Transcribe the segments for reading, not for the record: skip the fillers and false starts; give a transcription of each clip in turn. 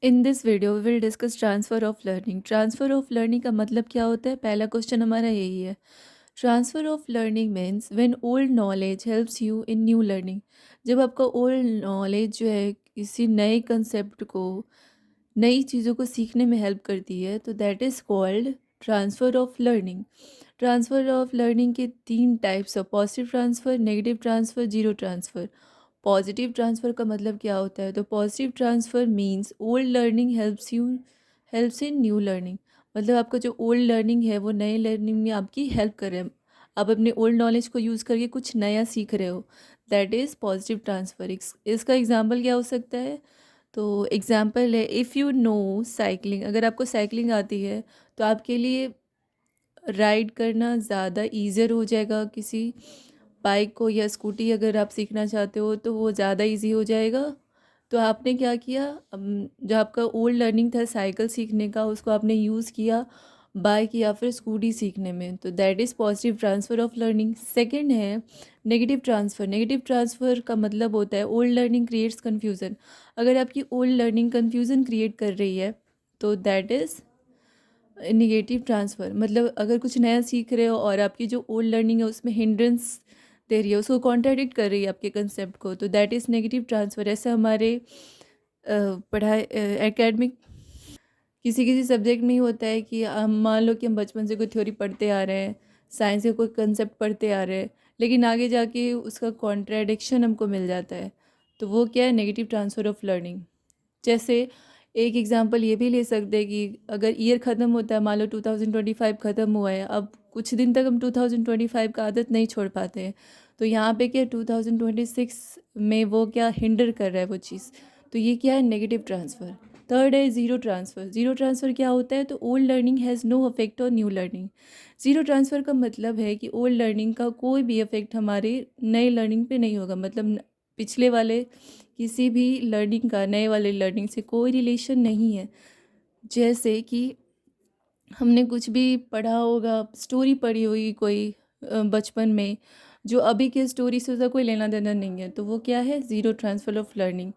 In this video we will discuss transfer of learning. Transfer of learning का मतलब क्या होता है? पहला क्वेश्चन हमारा यही है। Transfer of learning means when old knowledge helps you in new learning. जब आपका ओल्ड नॉलेज जो है किसी नए कंसेप्ट को, नई चीज़ों को सीखने में हेल्प करती है, तो that is called transfer of learning. Transfer of learning के तीन types of positive transfer, negative transfer, zero transfer. Positive transfer का मतलब क्या होता है? तो positive transfer means old learning helps in new learning. मतलब आपका जो ओल्ड लर्निंग है वो नए लर्निंग में आपकी हेल्प कर रहे हैं। आप अपने ओल्ड नॉलेज को यूज़ करके कुछ नया सीख रहे हो, दैट इज़ पॉजिटिव ट्रांसफ़र। इसका एग्जांपल क्या हो सकता है? तो एग्जांपल है, इफ़ यू नो साइकिलिंग, अगर आपको साइकिलिंग आती है तो आपके लिए राइड करना ज़्यादा ईज़ियर हो जाएगा। किसी बाइक को या स्कूटी अगर आप सीखना चाहते हो तो वो ज़्यादा इजी हो जाएगा। तो आपने क्या किया, जो आपका ओल्ड लर्निंग था साइकिल सीखने का, उसको आपने यूज़ किया बाइक या फिर स्कूटी सीखने में, तो that is positive transfer of learning. Second है नेगेटिव ट्रांसफ़र। नेगेटिव ट्रांसफ़र का मतलब होता है ओल्ड लर्निंग क्रिएट्स कन्फ्यूज़न। अगर आपकी ओल्ड लर्निंग कन्फ्यूज़न क्रिएट कर रही है तो दैट इज़ निगेटिव ट्रांसफ़र। मतलब अगर कुछ नया सीख रहे हो और आपकी जो ओल्ड लर्निंग है उसमें हिंड्रेंस दे रही है, उसको कॉन्ट्राडिक्ट कर रही है आपके कंसेप्ट को, तो दैट इज़ नेगेटिव ट्रांसफ़र। ऐसा हमारे पढ़ाई एकेडमिक किसी किसी सब्जेक्ट में ही होता है कि हम मान लो कि हम बचपन से कोई थ्योरी पढ़ते आ रहे हैं, साइंस के कोई कंसेप्ट पढ़ते आ रहे हैं, लेकिन आगे जाके उसका कॉन्ट्राडिक्शन हमको मिल जाता है, तो वो क्या है? Negative transfer of learning. जैसे एक एग्जांपल ये भी ले सकते हैं कि अगर ईयर ख़त्म होता है, मान लो 2025 ख़त्म हुआ है, अब कुछ दिन तक हम 2025 का आदत नहीं छोड़ पाते हैं, तो यहाँ पे क्या 2026 में वो क्या हिंडर कर रहा है वो चीज़, तो ये क्या है? Negative transfer. थर्ड है ज़ीरो ट्रांसफ़र। ज़ीरो ट्रांसफ़र क्या होता है? तो old learning has no affect on new learning. Zero transfer का मतलब है कि ओल्ड लर्निंग का कोई भी इफ़ेक्ट हमारे नए लर्निंग पे नहीं होगा। मतलब पिछले वाले किसी भी लर्निंग का नए वाले लर्निंग से कोई रिलेशन नहीं है। जैसे कि हमने कुछ भी पढ़ा होगा, स्टोरी पढ़ी होगी कोई बचपन में, जो अभी के स्टोरी से उसका कोई लेना देना नहीं है, तो वो क्या है? Zero transfer of learning.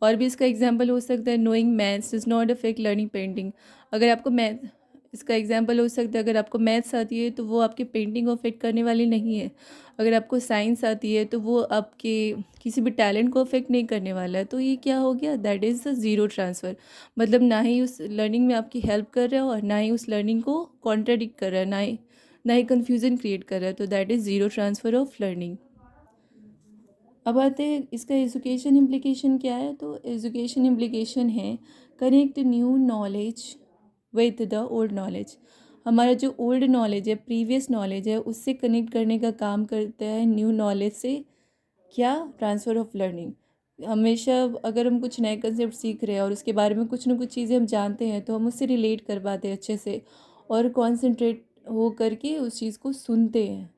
और भी इसका एग्जांपल हो सकता है, knowing maths does not affect learning painting. अगर आपको मैथ इसका एग्जांपल हो सकता है, अगर आपको मैथ्स आती है तो वो आपकी पेंटिंग को अफेक्ट करने वाली नहीं है। अगर आपको साइंस आती है तो वो आपके किसी भी टैलेंट को अफेक्ट नहीं करने वाला है, तो ये क्या हो गया? That is the zero transfer. मतलब ना ही उस लर्निंग में आपकी हेल्प कर रहा है और ना ही उस लर्निंग को कॉन्ट्राडिक्ट कर रहा है, ना ही कन्फ्यूज़न क्रिएट कर रहा है, तो that is zero transfer of learning. अब आते हैं इसका एजुकेशन इम्प्लीकेशन क्या है? तो एजुकेशन इम्प्लीकेशन है connect new knowledge with the old knowledge. हमारा जो ओल्ड नॉलेज है, प्रीवियस नॉलेज है, उससे कनेक्ट करने का काम करता है न्यू नॉलेज से। क्या? Transfer of learning. हमेशा अगर हम कुछ नए कंसेप्ट सीख रहे हैं और उसके बारे में कुछ ना कुछ चीज़ें हम जानते हैं, तो हम उससे रिलेट कर पाते हैं अच्छे से और कॉन्सेंट्रेट हो करके उस चीज़ को सुनते हैं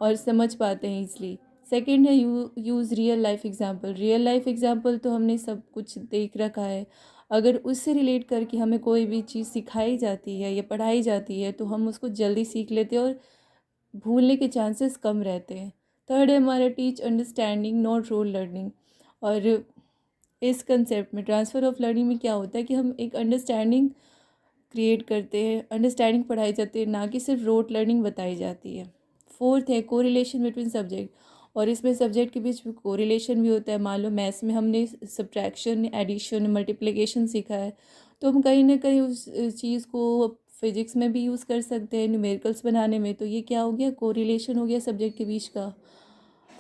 और समझ पाते हैं ईज़िली। सेकंड है use real life example. Real life example तो हमने सब कुछ देख रखा है, अगर उससे रिलेट करके हमें कोई भी चीज़ सिखाई जाती है या पढ़ाई जाती है तो हम उसको जल्दी सीख लेते हैं और भूलने के चांसेस कम रहते हैं। थर्ड है हमारा teach understanding not role learning. और इस कंसेप्ट में ट्रांसफ़र ऑफ लर्निंग में क्या होता है कि हम एक अंडरस्टैंडिंग क्रिएट करते हैं, अंडरस्टैंडिंग पढ़ाई जाती है, ना कि सिर्फ रोट लर्निंग बताई जाती है। फोर्थ है कोरिलेशन बिटवीन सब्जेक्ट। और इसमें सब्जेक्ट के बीच कोरिलेशन भी होता है। मान लो मैथ्स में हमने सब्ट्रैक्शन, एडिशन, मल्टीप्लिकेशन सीखा है, तो हम कहीं ना कहीं उस चीज़ को फिजिक्स में भी यूज़ कर सकते हैं न्यूमेरिकल्स बनाने में, तो ये क्या हो गया? कोरिलेशन हो गया सब्जेक्ट के बीच का।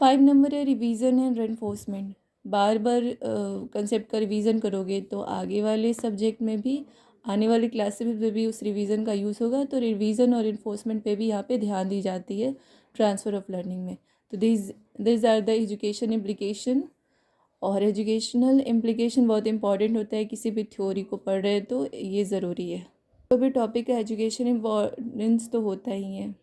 5 नंबर है revision and reinforcement. Bar bar concept का रिवीजन करोगे तो आगे वाले सब्जेक्ट में भी, आने वाली क्लासेस में भी उस रिवीजन का यूज़ होगा, तो रिवीजन और इन्फोर्समेंट पे भी यहाँ पे ध्यान दी जाती है ट्रांसफ़र ऑफ लर्निंग में। तो this are the education implication. और एजुकेशनल इम्प्लीकेशन बहुत इंपॉर्टेंट होता है, किसी भी थ्योरी को पढ़ रहे हैं तो ये ज़रूरी है। कोई भी टॉपिक का एजुकेशन इम्पॉर्टेंस तो होता ही है।